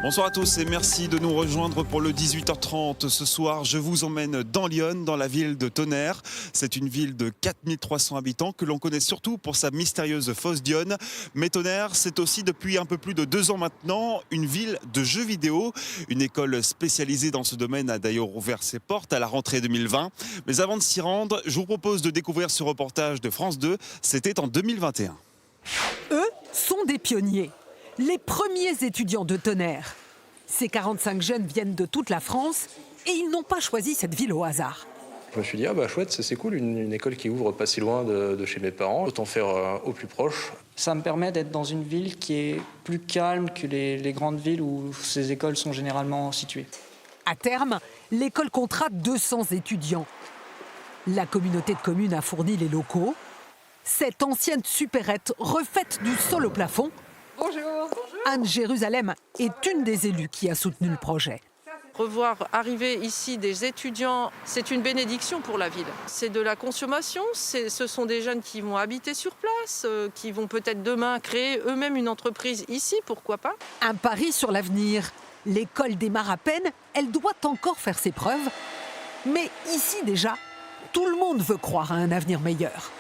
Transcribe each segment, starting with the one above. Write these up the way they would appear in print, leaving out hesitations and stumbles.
Bonsoir à tous et merci de nous rejoindre pour le 18h30. Ce soir, je vous emmène dans l'Yonne, dans la ville de Tonnerre. C'est une ville de 4300 habitants que l'on connaît surtout pour sa mystérieuse fosse d'Yonne. Mais Tonnerre, c'est aussi depuis un peu plus de 2 ans maintenant une ville de jeux vidéo. Une école spécialisée dans ce domaine a d'ailleurs ouvert ses portes à la rentrée 2020. Mais avant de s'y rendre, je vous propose de découvrir ce reportage de France 2. C'était en 2021. Eux sont des pionniers. Les premiers étudiants de Tonnerre. Ces 45 jeunes viennent de toute la France et ils n'ont pas choisi cette ville au hasard. Je me suis dit, chouette, c'est cool, une école qui ouvre pas si loin de chez mes parents, autant faire au plus proche. Ça me permet d'être dans une ville qui est plus calme que les grandes villes où ces écoles sont généralement situées. À terme, l'école comptera 200 étudiants. La communauté de communes a fourni les locaux. Cette ancienne supérette refaite du sol au plafond. Bonjour. Anne Jérusalem est une des élues qui a soutenu le projet. Revoir arriver ici des étudiants, c'est une bénédiction pour la ville. C'est de la consommation, ce sont des jeunes qui vont habiter sur place, qui vont peut-être demain créer eux-mêmes une entreprise ici, pourquoi pas. Un pari sur l'avenir. L'école démarre à peine, elle doit encore faire ses preuves. Mais ici déjà, tout le monde veut croire à un avenir meilleur.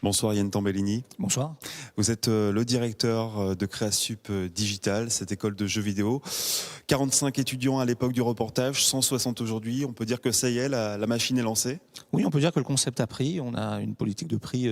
Bonsoir Yann Tambellini. Bonsoir. Vous êtes le directeur de Créasup Digital, cette école de jeux vidéo. 45 étudiants à l'époque du reportage, 160 aujourd'hui. On peut dire que ça y est, la machine est lancée? Oui, on peut dire que le concept a pris. On a une politique de prix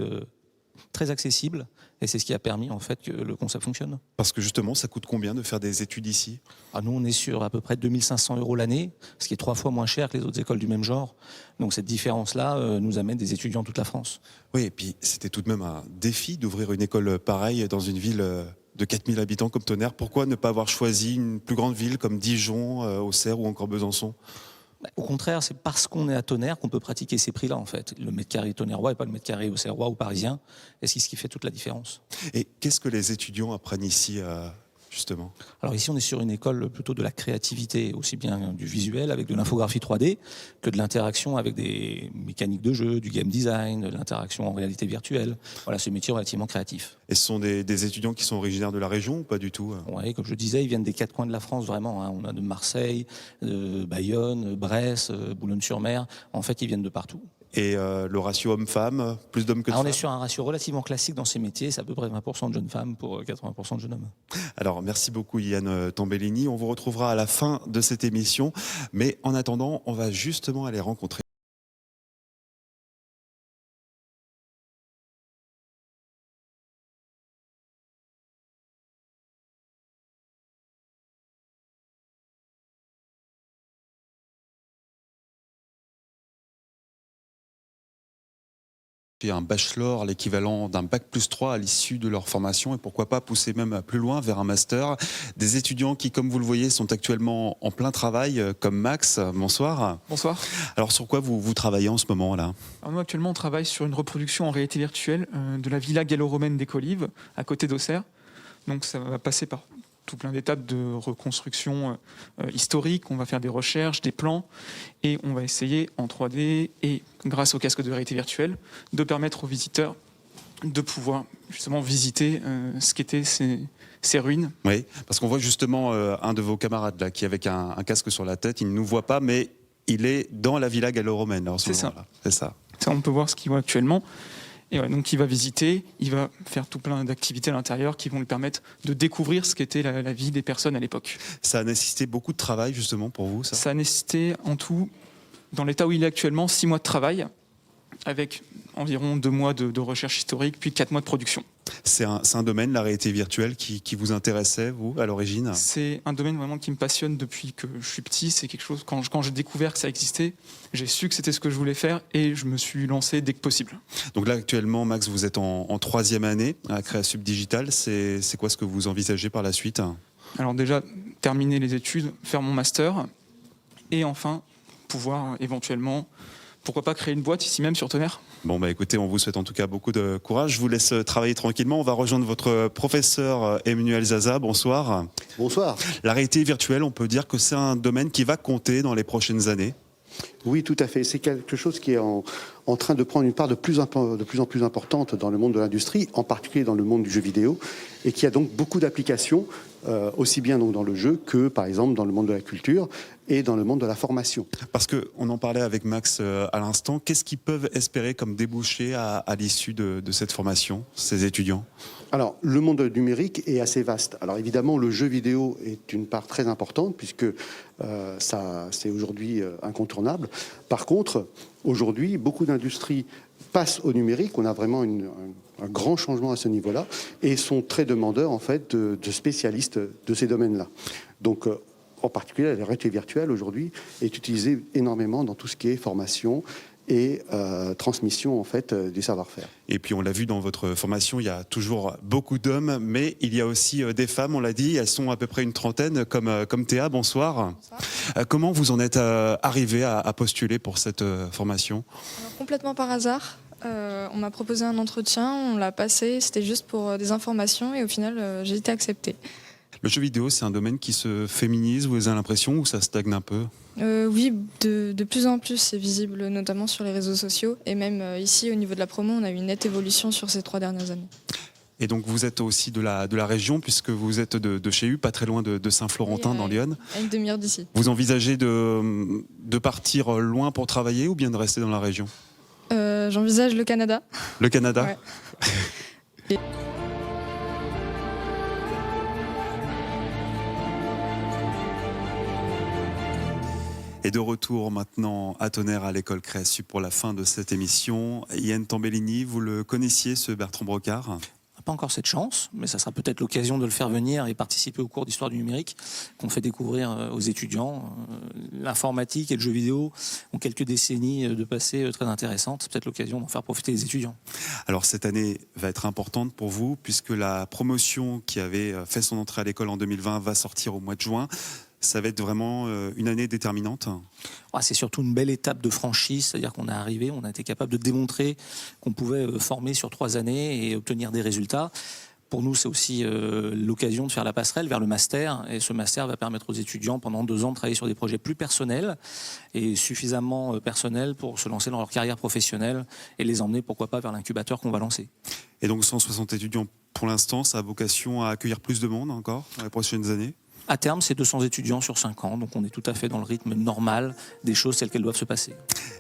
très accessible et c'est ce qui a permis en fait que le concept fonctionne. Parce que justement, ça coûte combien de faire des études ici? Nous, on est sur à peu près 2 500 € l'année, ce qui est 3 fois moins cher que les autres écoles du même genre. Donc cette différence-là nous amène des étudiants de toute la France. Oui, et puis c'était tout de même un défi d'ouvrir une école pareille dans une ville de 4000 habitants comme Tonnerre. Pourquoi ne pas avoir choisi une plus grande ville comme Dijon, Auxerre ou encore Besançon? Au contraire, c'est parce qu'on est à Tonnerre qu'on peut pratiquer ces prix-là, en fait. Le mètre carré tonnerrois et pas le mètre carré auxerrois ou parisien. Et c'est ce qui fait toute la différence. Et qu'est-ce que les étudiants apprennent ici, justement? Alors ici, on est sur une école plutôt de la créativité, aussi bien du visuel avec de l'infographie 3D que de l'interaction avec des mécaniques de jeu, du game design, de l'interaction en réalité virtuelle. Voilà, ce métier relativement créatif. Et ce sont des étudiants qui sont originaires de la région ou pas du tout? Oui, comme je disais, ils viennent des 4 coins de la France, vraiment. On a de Marseille, de Bayonne, Brest, Boulogne-sur-Mer. En fait, ils viennent de partout. Et le ratio homme-femme, plus d'hommes que de femmes? On est sur un ratio relativement classique dans ces métiers, c'est à peu près 20% de jeunes femmes pour 80% de jeunes hommes. Alors merci beaucoup Yann Tambellini, on vous retrouvera à la fin de cette émission, mais en attendant, on va justement aller rencontrer un bachelor, l'équivalent d'un bac+3 à l'issue de leur formation et pourquoi pas pousser même plus loin vers un master. Des étudiants qui, comme vous le voyez, sont actuellement en plein travail, comme Max. Bonsoir. Bonsoir. Alors sur quoi vous travaillez en ce moment-là? Nous actuellement on travaille sur une reproduction en réalité virtuelle de la villa gallo-romaine des Colives, à côté d'Auxerre. Donc ça va passer par tout plein d'étapes de reconstruction historique. On va faire des recherches, des plans, et on va essayer en 3D et grâce au casque de réalité virtuelle de permettre aux visiteurs de pouvoir justement visiter ce qu'étaient ces ruines. Oui, parce qu'on voit justement un de vos camarades là qui avec un casque sur la tête, il ne nous voit pas, mais il est dans la villa gallo-romaine. C'est ça. C'est ça. Ça, on peut voir ce qu'il voit actuellement. Et ouais, donc il va visiter, il va faire tout plein d'activités à l'intérieur qui vont lui permettre de découvrir ce qu'était la vie des personnes à l'époque. Ça a nécessité beaucoup de travail justement pour vous, ça? Ça a nécessité en tout, dans l'état où il est actuellement, 6 mois de travail, avec environ 2 mois de recherche historique, puis 4 mois de production. C'est un domaine, la réalité virtuelle, qui vous intéressait, vous, à l'origine? C'est un domaine vraiment qui me passionne depuis que je suis petit. C'est quelque chose, quand j'ai découvert que ça existait, j'ai su que c'était ce que je voulais faire et je me suis lancé dès que possible. Donc là, actuellement, Max, vous êtes en 3e année à Créasup Digital. C'est quoi ce que vous envisagez par la suite? Alors déjà, terminer les études, faire mon master et enfin pouvoir éventuellement, pourquoi pas créer une boîte ici même sur Tonnerre. Bon bah écoutez, on vous souhaite en tout cas beaucoup de courage. Je vous laisse travailler tranquillement. On va rejoindre votre professeur Emmanuel Zaza. Bonsoir. Bonsoir. La réalité virtuelle, on peut dire que c'est un domaine qui va compter dans les prochaines années. Oui, tout à fait. C'est quelque chose qui est en en train de prendre une part de plus en plus importante dans le monde de l'industrie, en particulier dans le monde du jeu vidéo, et qui a donc beaucoup d'applications, aussi bien donc dans le jeu que, par exemple, dans le monde de la culture et dans le monde de la formation. Parce qu'on en parlait avec Max à l'instant, qu'est-ce qu'ils peuvent espérer comme débouché à l'issue de cette formation, ces étudiants ? Alors, le monde numérique est assez vaste. Alors évidemment, le jeu vidéo est une part très importante puisque ça, c'est aujourd'hui incontournable. Par contre, aujourd'hui, beaucoup d'industries passent au numérique. On a vraiment un grand changement à ce niveau-là et sont très demandeurs en fait de spécialistes de ces domaines-là. Donc, en particulier, la réalité virtuelle aujourd'hui est utilisée énormément dans tout ce qui est formation et transmission en fait du savoir-faire. Et puis on l'a vu dans votre formation, il y a toujours beaucoup d'hommes, mais il y a aussi des femmes, on l'a dit, elles sont à peu près une trentaine, comme Théa, bonsoir. Bonsoir. Comment vous en êtes arrivé à postuler pour cette formation ? Alors, complètement par hasard. On m'a proposé un entretien, on l'a passé, c'était juste pour des informations et au final j'ai été acceptée. Le jeu vidéo, c'est un domaine qui se féminise, vous avez l'impression, ou ça stagne un peu ? Oui, de plus en plus, c'est visible, notamment sur les réseaux sociaux. Et même ici, au niveau de la promo, on a eu une nette évolution sur ces 3 dernières années. Et donc vous êtes aussi de la région, puisque vous êtes de chez U, pas très loin de Saint-Florentin, oui, dans l'Yonne. À une demi-heure d'ici. Vous envisagez de partir loin pour travailler ou bien de rester dans la région ? J'envisage le Canada. Le Canada ? Ouais. Et de retour maintenant à Tonnerre à l'école Créasu pour la fin de cette émission. Yann Tambellini, vous le connaissiez, ce Bertrand Brocard ? On n'a pas encore cette chance, mais ça sera peut-être l'occasion de le faire venir et participer au cours d'histoire du numérique qu'on fait découvrir aux étudiants. L'informatique et le jeu vidéo ont quelques décennies de passé très intéressantes. C'est peut-être l'occasion d'en faire profiter les étudiants. Alors cette année va être importante pour vous puisque la promotion qui avait fait son entrée à l'école en 2020 va sortir au mois de juin. Ça va être vraiment une année déterminante. C'est surtout une belle étape de franchise, c'est-à-dire qu'on est arrivé, on a été capable de démontrer qu'on pouvait former sur 3 années et obtenir des résultats. Pour nous, c'est aussi l'occasion de faire la passerelle vers le master. Et ce master va permettre aux étudiants, pendant 2 ans, de travailler sur des projets plus personnels et suffisamment personnels pour se lancer dans leur carrière professionnelle et les emmener, pourquoi pas, vers l'incubateur qu'on va lancer. Et donc 160 étudiants pour l'instant, ça a vocation à accueillir plus de monde encore dans les prochaines années ? À terme, c'est 200 étudiants sur 5 ans, donc on est tout à fait dans le rythme normal des choses telles qu'elles doivent se passer.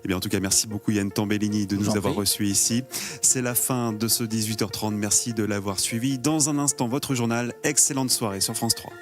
Eh bien, en tout cas, merci beaucoup Yann Tambellini de nous avoir reçus ici. C'est la fin de ce 18h30, merci de l'avoir suivi. Dans un instant, votre journal, excellente soirée sur France 3.